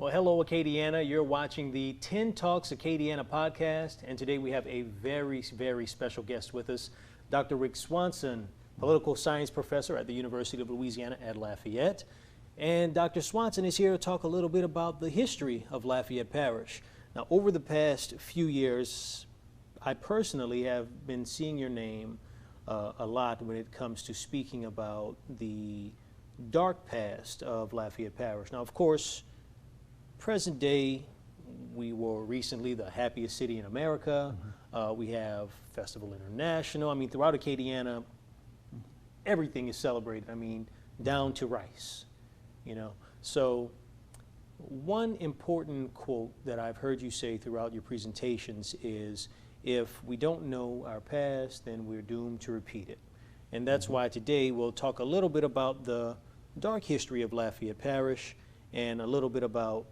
Well, hello, Acadiana. You're watching the 10 Talks Acadiana podcast, and today we have a very, very special guest with us, Dr. Rick Swanson, political science professor at the University of Louisiana at Lafayette. And Dr. Swanson is here to talk a little bit about the history of Lafayette Parish. Now, over the past few years, I personally have been seeing your name a lot when it comes to speaking about the dark past of Lafayette Parish. Now, of course, present day, we were recently the happiest city in America. We have Festival International. I mean, throughout Acadiana, everything is celebrated. I mean, down to rice, you know. So one important quote that I've heard you say throughout your presentations is, if we don't know our past, then we're doomed to repeat it. And that's why today we'll talk a little bit about the dark history of Lafayette Parish and a little bit about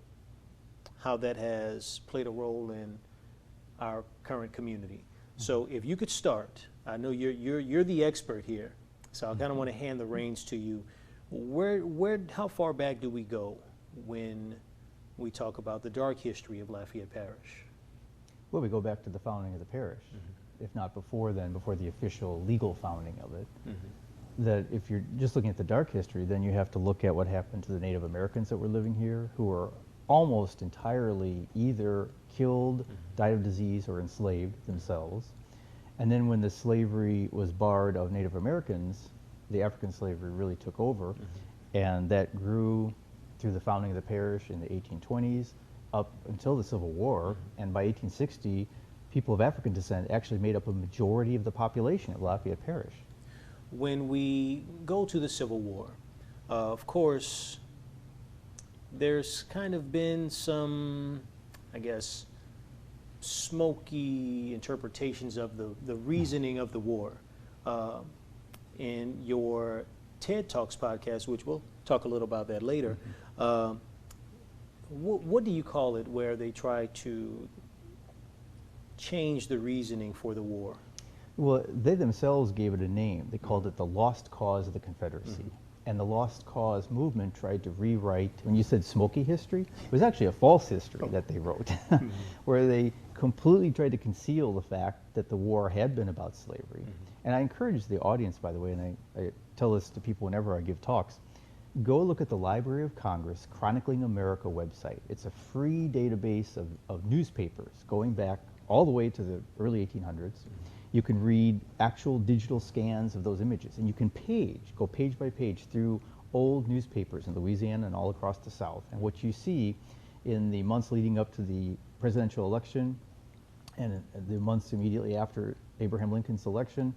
how that has played a role in our current community. So if you could start, I know you're the expert here, so I kind of want to hand the reins to you. How far back do we go when we talk about the dark history of Lafayette Parish? Well, we go back to the founding of the parish, if not before then, before the official legal founding of it. That if you're just looking at the dark history, then you have to look at what happened to the Native Americans that were living here, who were almost entirely either killed, died of disease, or enslaved themselves. And then when the slavery was barred of Native Americans, the African slavery really took over, and that grew through the founding of the parish in the 1820s up until the Civil War. And by 1860, people of African descent actually made up a majority of the population of Lafayette Parish. When we go to the Civil War, of course, there's kind of been some, I guess, smoky interpretations of the reasoning of the war. In your TED Talks podcast, which we'll talk a little about that later, what do you call it where they try to change the reasoning for the war? Well, they themselves gave it a name. They called it the Lost Cause of the Confederacy. And the Lost Cause movement tried to rewrite, when you said smoky history, it was actually a false history that they wrote, where they completely tried to conceal the fact that the war had been about slavery. And I encourage the audience, by the way, and I tell this to people whenever I give talks, go look at the Library of Congress Chronicling America website. It's a free database of newspapers going back all the way to the early 1800s. You can read actual digital scans of those images, and you can go page by page through old newspapers in Louisiana and all across the South. And what you see in the months leading up to the presidential election and the months immediately after Abraham Lincoln's election,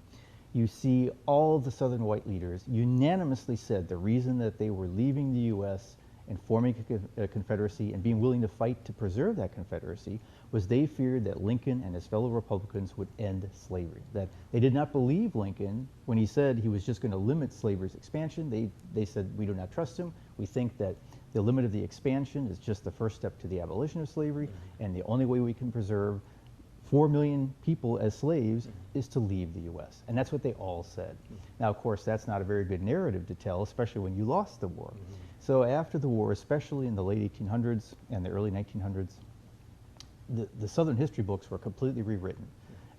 you see all the Southern white leaders unanimously said the reason that they were leaving the U.S. and forming a confederacy and being willing to fight to preserve that confederacy was they feared that Lincoln and his fellow Republicans would end slavery. That they did not believe Lincoln when he said he was just going to limit slavery's expansion. They said, we do not trust him. We think that the limit of the expansion is just the first step to the abolition of slavery, and the only way we can preserve 4 million people as slaves is to leave the U.S. And that's what they all said. Now, of course, that's not a very good narrative to tell, especially when you lost the war. So after the war, especially in the late 1800s and the early 1900s, the Southern history books were completely rewritten.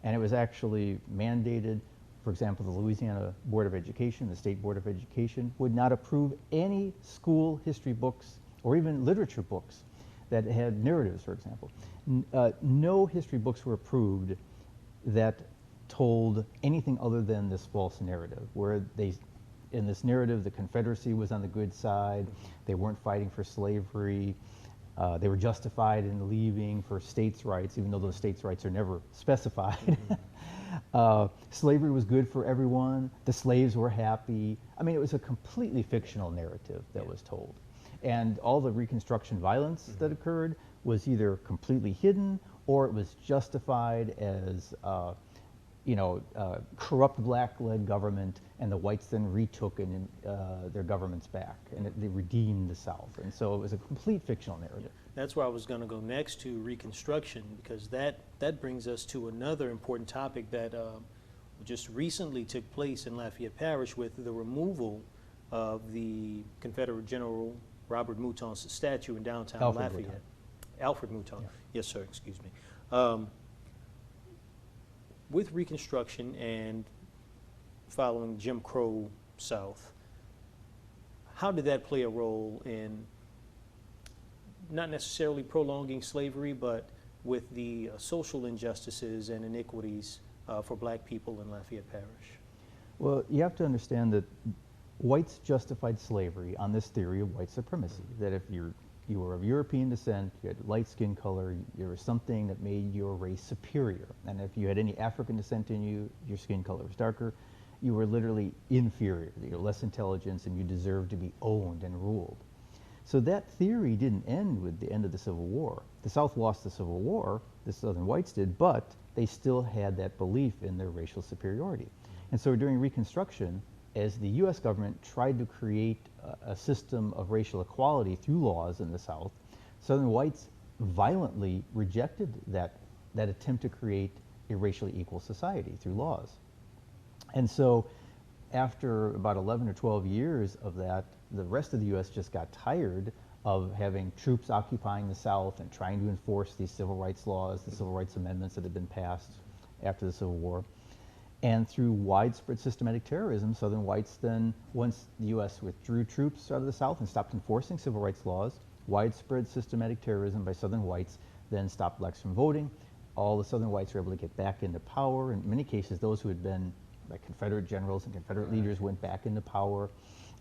And it was actually mandated, for example, the Louisiana Board of Education, the State Board of Education, would not approve any school history books or even literature books that had narratives, for example. No history books were approved that told anything other than this false narrative, where in this narrative, the Confederacy was on the good side, they weren't fighting for slavery, they were justified in leaving for states' rights, even though those states' rights are never specified. Slavery was good for everyone, the slaves were happy. I mean, it was a completely fictional narrative that was told. And all the Reconstruction violence that occurred was either completely hidden or it was justified as corrupt black-led government, and the whites then retook their governments back, and they redeemed the South. And so it was a complete fictional narrative. That's where I was going to go next, to Reconstruction, because that brings us to another important topic that just recently took place in Lafayette Parish with the removal of the Confederate General Robert Mouton's statue in downtown Alfred Lafayette. Mouton. Alfred Mouton. Yeah. Yes, sir. Excuse me. With Reconstruction and following Jim Crow South, how did that play a role in not necessarily prolonging slavery, but with the social injustices and iniquities for black people in Lafayette Parish? Well, you have to understand that whites justified slavery on this theory of white supremacy, that if you were of European descent, you had light skin color, there was something that made your race superior. And if you had any African descent in you, your skin color was darker, you were literally inferior. You had less intelligence and you deserved to be owned and ruled. So that theory didn't end with the end of the Civil War. The South lost the Civil War, the Southern whites did, but they still had that belief in their racial superiority. And so during Reconstruction, as the U.S. government tried to create a system of racial equality through laws in the South, Southern whites violently rejected that attempt to create a racially equal society through laws. And so after about 11 or 12 years of that, the rest of the U.S. just got tired of having troops occupying the South and trying to enforce these civil rights laws, the civil rights amendments that had been passed after the Civil War. And through widespread systematic terrorism, Southern whites then, once the U.S. withdrew troops out of the South and stopped enforcing civil rights laws, widespread systematic terrorism by Southern whites then stopped blacks from voting. All the Southern whites were able to get back into power. In many cases, those who had been like Confederate generals and Confederate leaders went back into power.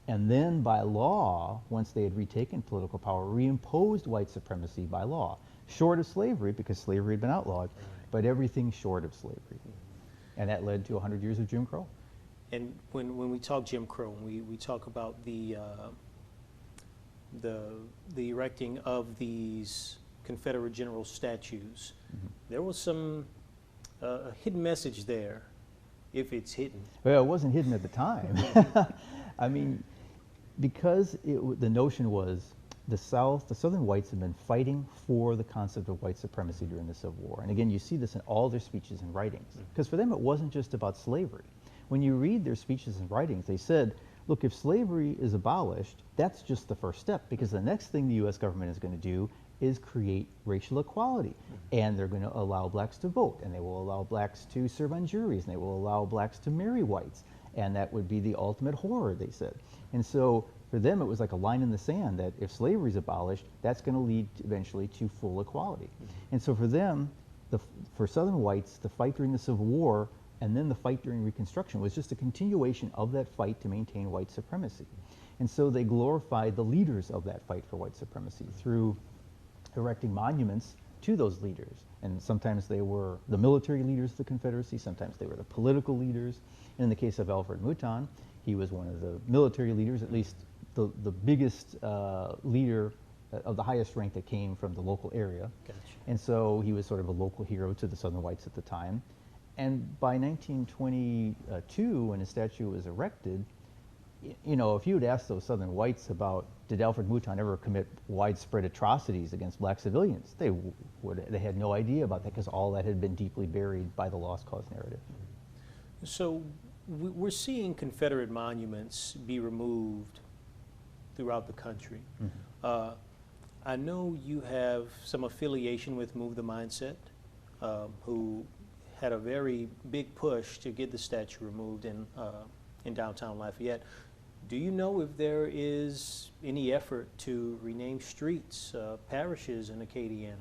And then by law, once they had retaken political power, reimposed white supremacy by law, short of slavery, because slavery had been outlawed, but everything short of slavery. And that led to 100 years of Jim Crow. And when we talk Jim Crow, we talk about the erecting of these Confederate general statues. There was some a hidden message there, if it's hidden. Well, it wasn't hidden at the time. I mean, because the notion was the Southern whites had been fighting for the concept of white supremacy during the Civil War. And again, you see this in all their speeches and writings. Because for them, it wasn't just about slavery. When you read their speeches and writings, they said, look, if slavery is abolished, that's just the first step, because the next thing the U.S. government is going to do is create racial equality. And they're going to allow blacks to vote, and they will allow blacks to serve on juries, and they will allow blacks to marry whites. And that would be the ultimate horror, they said. And so for them, it was like a line in the sand that if slavery is abolished, that's going to lead eventually to full equality. And so for them, for Southern whites, the fight during the Civil War and then the fight during Reconstruction was just a continuation of that fight to maintain white supremacy. And so they glorified the leaders of that fight for white supremacy through erecting monuments to those leaders. And sometimes they were the military leaders of the Confederacy, sometimes they were the political leaders. And in the case of Alfred Mouton, he was one of the military leaders, at least the biggest leader of the highest rank that came from the local area. Gotcha. And so he was sort of a local hero to the Southern whites at the time. And by 1922, when his statue was erected, you know, if you had asked those Southern whites about did Alfred Mouton ever commit widespread atrocities against black civilians, they had no idea about that, because all that had been deeply buried by the lost cause narrative. So we're seeing Confederate monuments be removed throughout the country. I know you have some affiliation with Move the Mindset, who had a very big push to get the statue removed in downtown Lafayette. Do you know if there is any effort to rename streets, parishes in Acadiana?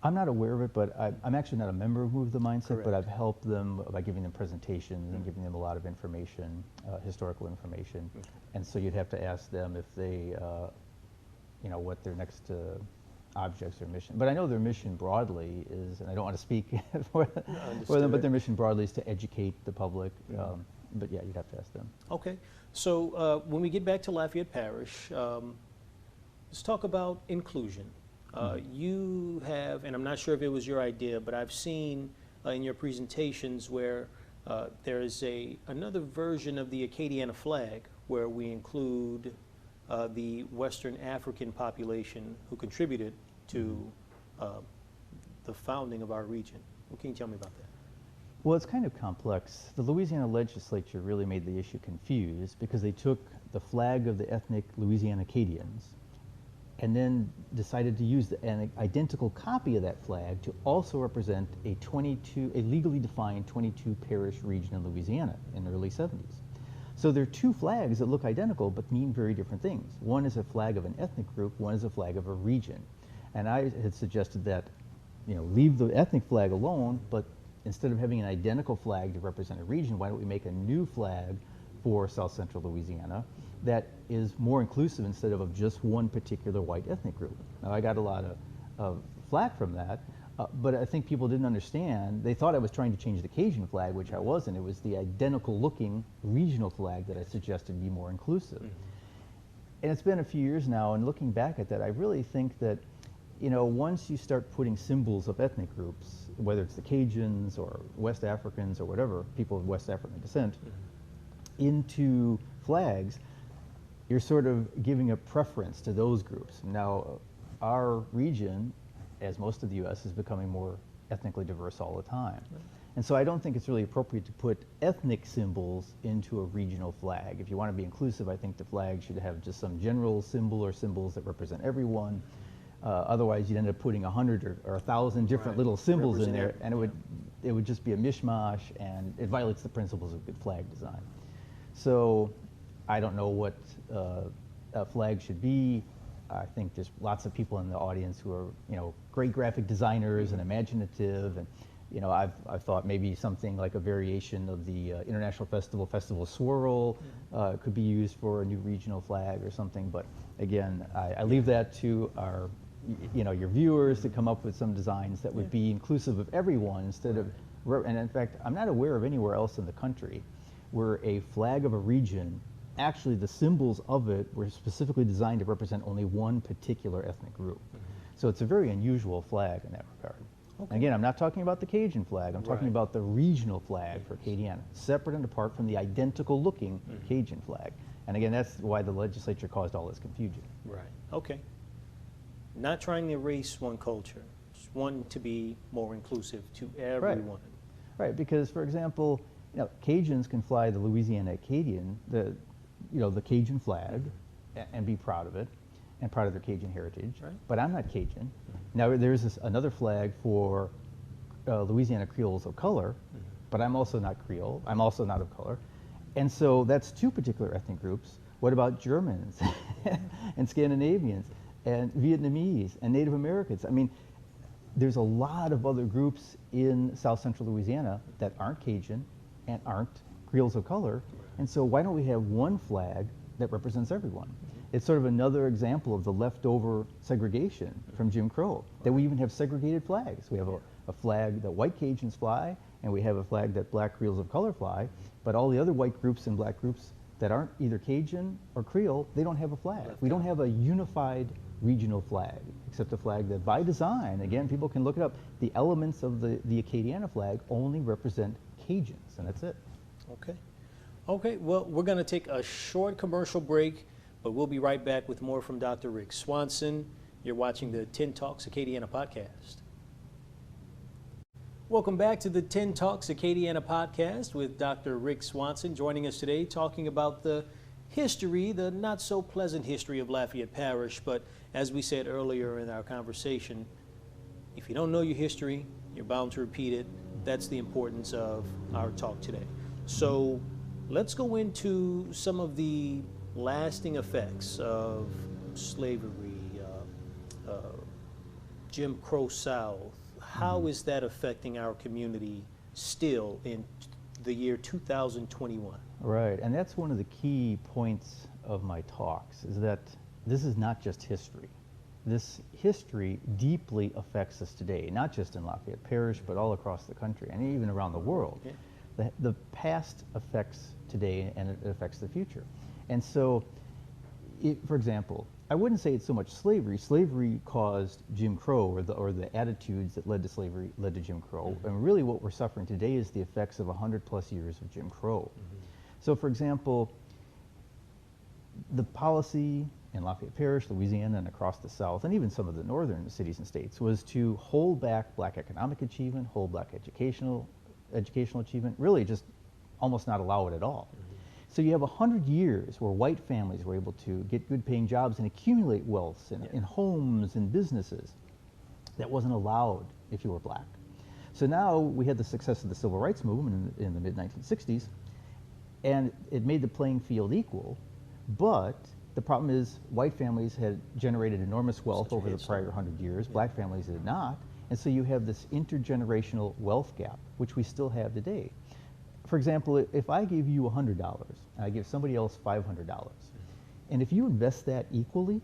I'm not aware of it, but I'm actually not a member of Move the Mindset, Correct. but I've helped them by giving them presentations and giving them a lot of information, historical information. Okay. And so you'd have to ask them if they, you know, what their next objects or mission. But I know their mission broadly is, and I don't want to speak for them, but their mission broadly is to educate the public. But yeah, you'd have to ask them. Okay. So when we get back to Lafayette Parish, let's talk about inclusion. You have, and I'm not sure if it was your idea, but I've seen in your presentations where there is another version of the Acadiana flag where we include the Western African population who contributed to the founding of our region. What can you tell me about that? Well, it's kind of complex. The Louisiana legislature really made the issue confused because they took the flag of the ethnic Louisiana Acadians and then decided to use an identical copy of that flag to also represent a legally defined 22 parish region in Louisiana in the early 70s. So there are two flags that look identical but mean very different things. One is a flag of an ethnic group, one is a flag of a region. And I had suggested that, leave the ethnic flag alone, but instead of having an identical flag to represent a region, why don't we make a new flag for South Central Louisiana that is more inclusive instead of just one particular white ethnic group. Now, I got a lot of flack from that, but I think people didn't understand. They thought I was trying to change the Cajun flag, which I wasn't. It was the identical looking regional flag that I suggested be more inclusive. And it's been a few years now, and looking back at that, I really think that, once you start putting symbols of ethnic groups, whether it's the Cajuns or West Africans or whatever, people of West African descent, into flags, you're sort of giving a preference to those groups. Now, our region, as most of the U.S., is becoming more ethnically diverse all the time. And so I don't think it's really appropriate to put ethnic symbols into a regional flag. If you want to be inclusive, I think the flag should have just some general symbol or symbols that represent everyone. Otherwise, you'd end up putting 100 or 1,000 different little symbols in there, and it would just be a mishmash, and it violates the principles of good flag design. So I don't know what a flag should be. I think there's lots of people in the audience who are, great graphic designers and imaginative, and I've thought maybe something like a variation of the International Festival Swirl could be used for a new regional flag or something. But again, I leave that to our, your viewers to come up with some designs that would be inclusive of everyone instead of. And in fact, I'm not aware of anywhere else in the country where a flag of a region, actually the symbols of it were specifically designed to represent only one particular ethnic group. So it's a very unusual flag in that regard. Okay. Again, I'm not talking about the Cajun flag, I'm talking about the regional flag for Acadiana, separate and apart from the identical looking Cajun flag. And again, that's why the legislature caused all this confusion. Right, okay. Not trying to erase one culture, just wanting to be more inclusive to everyone. Right, because for example, Cajuns can fly the Louisiana Acadian, the Cajun flag, and be proud of it, and proud of their Cajun heritage. Right. But I'm not Cajun. Now there's another flag for Louisiana Creoles of color, but I'm also not Creole. I'm also not of color, and so that's two particular ethnic groups. What about Germans and Scandinavians and Vietnamese and Native Americans? I mean, there's a lot of other groups in South Central Louisiana that aren't Cajun and aren't Creoles of color, and so why don't we have one flag that represents everyone? It's sort of another example of the leftover segregation from Jim Crow, that we even have segregated flags. We have a flag that white Cajuns fly, and we have a flag that black Creoles of color fly, but all the other white groups and black groups that aren't either Cajun or Creole, they don't have a flag. We don't have a unified regional flag, except a flag that by design, again, people can look it up, the elements of the Acadiana flag only represent Cajuns, and that's it. Okay. Okay, well, we're going to take a short commercial break, but we'll be right back with more from Dr. Rick Swanson. You're watching the 10 Talks Acadiana podcast. Welcome back to the 10 Talks Acadiana podcast with Dr. Rick Swanson joining us today, talking about the history, the not so pleasant history of Lafayette Parish. But as we said earlier in our conversation, if you don't know your history, you're bound to repeat it. That's the importance of our talk today. So let's go into some of the lasting effects of slavery, Jim Crow South. How is that affecting our community still in the year 2021? Right, and that's one of the key points of my talks, is that this is not just history. This history deeply affects us today, not just in Lafayette Parish, but all across the country and even around the world. Okay. The past affects today and it affects the future. And so, for example, I wouldn't say it's so much slavery. Slavery caused Jim Crow, or the attitudes that led to slavery led to Jim Crow. And really what we're suffering today is the effects of 100+ years of Jim Crow. So for example, the policy in Lafayette Parish, Louisiana, and across the South, and even some of the northern cities and states, was to hold back black economic achievement, hold black educational educational achievement, really just almost not allow it at all. So you have 100 years where white families were able to get good paying jobs and accumulate wealth in homes and businesses. That wasn't allowed if you were black. So now we had the success of the civil rights movement in the mid-1960s, and it made the playing field equal, but the problem is white families had generated enormous wealth over the prior 100 years, black families did not, and so you have this intergenerational wealth gap, which we still have today. For example, if I gave you $100 and I give somebody else $500, and if you invest that equally,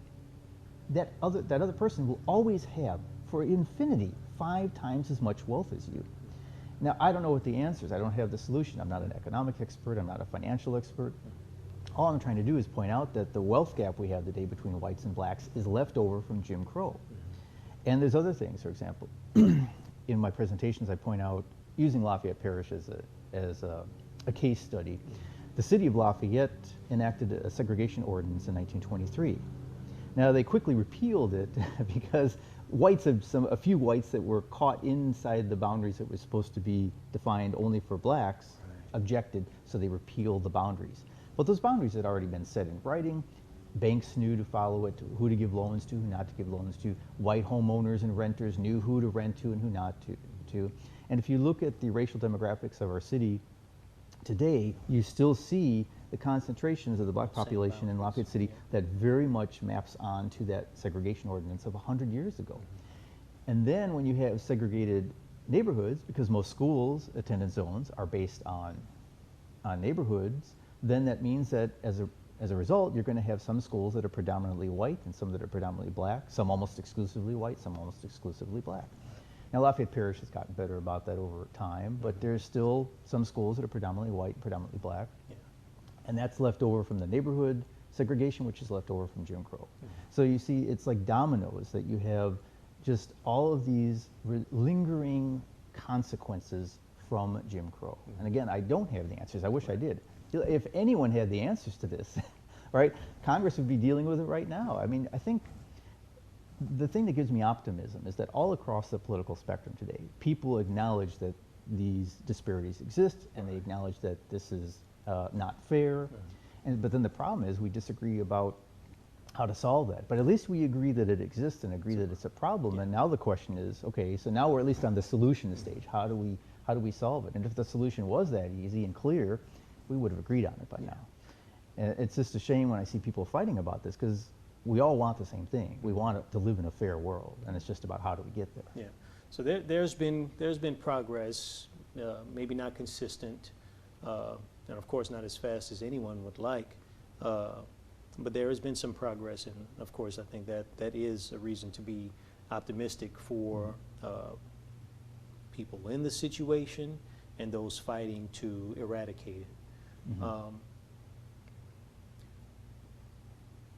that other person will always have, for infinity, 5 times as much wealth as you. Now, I don't know what the answer is. I don't have the solution. I'm not an economic expert. I'm not a financial expert. All I'm trying to do is point out that the wealth gap we have today between whites and blacks is left over from Jim Crow. And there's other things. For example, in my presentations, I point out, using Lafayette Parish as a case study, the city of Lafayette enacted a segregation ordinance in 1923. Now, they quickly repealed it because a few whites that were caught inside the boundaries that were supposed to be defined only for blacks objected, so they repealed the boundaries. But those boundaries had already been set in writing. Banks knew to follow it, who to give loans to, who not to give loans to. White homeowners and renters knew who to rent to and who not to. And if you look at the racial demographics of our city today, you still see the concentrations of the black population in Lafayette City that very much maps onto that segregation ordinance of 100 years ago. And then when you have segregated neighborhoods, because most schools attendance zones are based on neighborhoods, then that means that as a result, you're going to have some schools that are predominantly white and some that are predominantly black, some almost exclusively white, some almost exclusively black. Now, Lafayette Parish has gotten better about that over time, but there's still some schools that are predominantly white, predominantly black. Yeah. And that's left over from the neighborhood segregation, which is left over from Jim Crow. So you see, it's like dominoes, that you have just all of these lingering consequences from Jim Crow. And again, I don't have the answers. I wish I did. If anyone had the answers to this, right, Congress would be dealing with it right now. I mean, I think the thing that gives me optimism is that all across the political spectrum today, people acknowledge that these disparities exist, and they acknowledge that this is not fair. But then the problem is we disagree about how to solve that. But at least we agree that it exists and agree that it's a problem. And now the question is, okay, so now we're at least on the solution stage. How do we solve it? And if the solution was that easy and clear, we would have agreed on it by now. And it's just a shame when I see people fighting about this, because we all want the same thing. We want to live in a fair world, and it's just about how do we get there. Yeah. So there's been progress, maybe not consistent, and of course not as fast as anyone would like, but there has been some progress, and of course I think that is a reason to be optimistic for people in the situation and those fighting to eradicate it.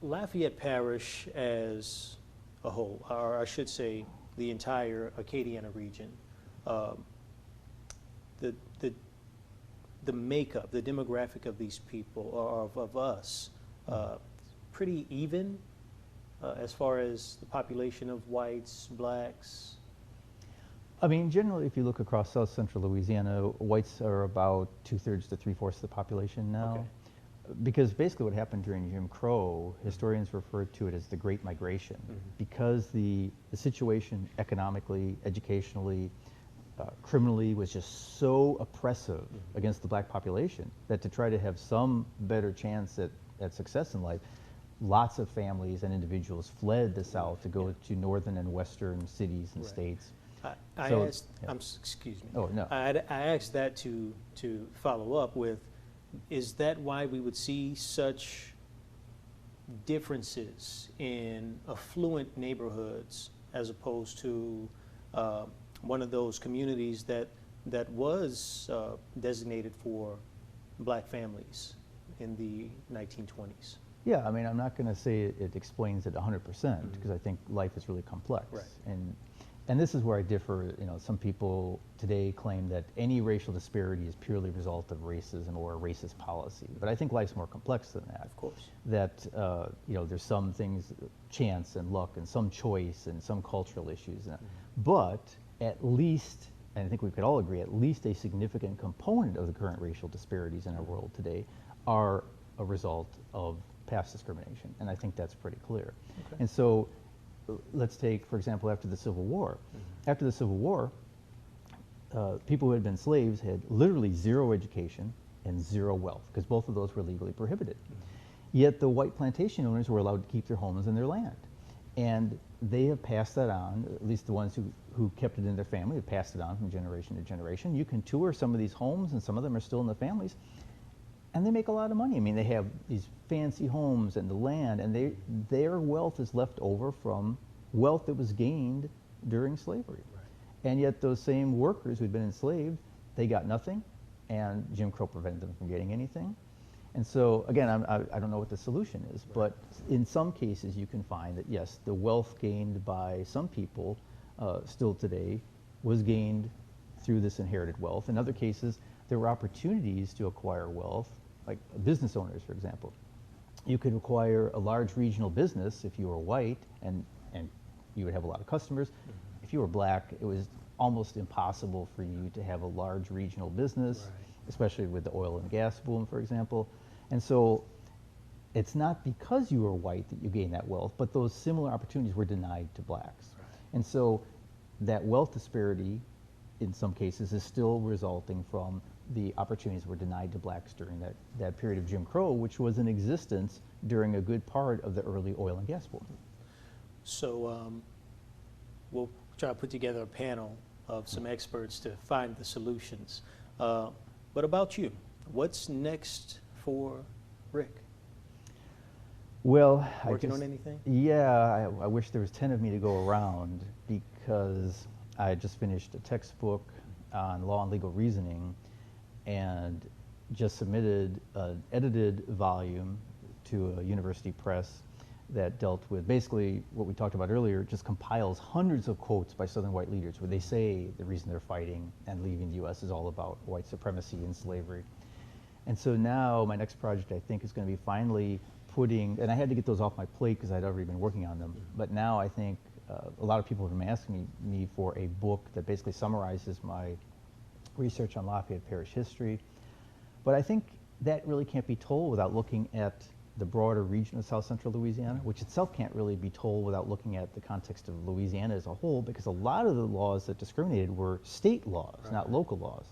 Lafayette Parish as a whole, or I should say the entire Acadiana region, the makeup, the demographic of these people, or of us, pretty even as far as the population of whites, blacks? I mean, generally, if you look across South Central Louisiana, whites are about 2/3 to 3/4 of the population now. Okay. Because basically what happened during Jim Crow, historians referred to it as the Great Migration, because the situation economically, educationally, criminally was just so oppressive against the black population that to try to have some better chance at success in life, lots of families and individuals fled the South to go to northern and western cities and states. Excuse me. Oh, no. I asked that to follow up with, is that why we would see such differences in affluent neighborhoods as opposed to one of those communities that was designated for black families in the 1920s? Yeah, I mean, I'm not going to say it explains it 100%, because I think life is really complex. Right. And this is where I differ. You know, some people today claim that any racial disparity is purely a result of racism or racist policy. But I think life's more complex than that. Of course. That, you know, there's some things, chance and luck and some choice and some cultural issues. But at least and I think we could all agree, at least a significant component of the current racial disparities in our world today are a result of past discrimination, and I think that's pretty clear. Okay. And so let's take, for example, after the Civil War. After the Civil War, people who had been slaves had literally zero education and zero wealth, because both of those were legally prohibited. Yet the white plantation owners were allowed to keep their homes and their land. And they have passed that on, at least the ones who kept it in their family, have passed it on from generation to generation. You can tour some of these homes, and some of them are still in the families, and they make a lot of money. I mean, they have these fancy homes and the land, and their wealth is left over from wealth that was gained during slavery. Right. And yet those same workers who'd been enslaved, they got nothing, and Jim Crow prevented them from getting anything. And so, again, I don't know what the solution is, but in some cases you can find that, yes, the wealth gained by some people still today was gained through this inherited wealth. In other cases, there were opportunities to acquire wealth, like business owners, for example. You could acquire a large regional business if you were white, and you would have a lot of customers. If you were black, it was almost impossible for you to have a large regional business, especially with the oil and gas boom, for example. And so it's not because you were white that you gained that wealth, but those similar opportunities were denied to blacks. Right. And so that wealth disparity, in some cases, is still resulting from the opportunities were denied to blacks during that period of Jim Crow, which was in existence during a good part of the early oil and gas boom. So we'll try to put together a panel of some experts to find the solutions. But about you, what's next for Rick? Well, working on anything? Yeah, I wish there was 10 of me to go around, because I just finished a textbook on law and legal reasoning and just submitted an edited volume to a university press that dealt with basically what we talked about earlier, just compiles hundreds of quotes by Southern white leaders where they say the reason they're fighting and leaving the U.S. is all about white supremacy and slavery. And so now my next project, I think, is going to be finally putting, and I had to get those off my plate because I'd already been working on them, but now I think a lot of people have been asking me for a book that basically summarizes my research on Lafayette Parish history. But I think that really can't be told without looking at the broader region of South Central Louisiana, which itself can't really be told without looking at the context of Louisiana as a whole, because a lot of the laws that discriminated were state laws, not local laws.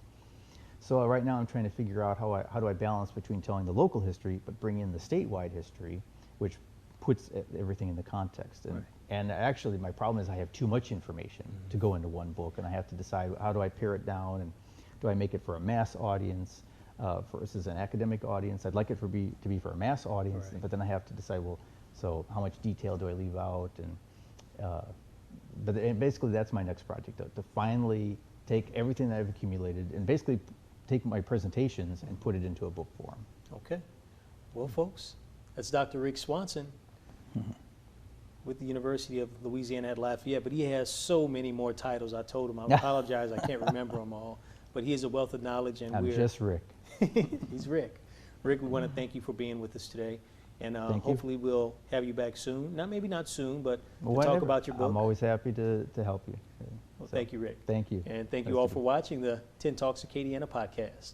So right now I'm trying to figure out how do I balance between telling the local history but bring in the statewide history, which puts everything in the context. And actually my problem is I have too much information to go into one book, and I have to decide how do I pare it down, and do I make it for a mass audience versus an academic audience. I'd like it to be for a mass audience, but then I have to decide, well, so how much detail do I leave out? And basically that's my next project, to finally take everything that I've accumulated and basically take my presentations and put it into a book form. Okay. Well, folks, that's Dr. Rick Swanson with the University of Louisiana at Lafayette, but he has so many more titles. I told him, I apologize, I can't remember them all, but he is a wealth of knowledge, and I'm just Rick. He's Rick. Rick, we want to thank you for being with us today, and hopefully we'll have you back soon. Maybe not soon, but to talk about your book. I'm always happy to help you. Well, thank you, Rick. Thank you. And thank you all for watching the 10 Talks Acadiana podcast.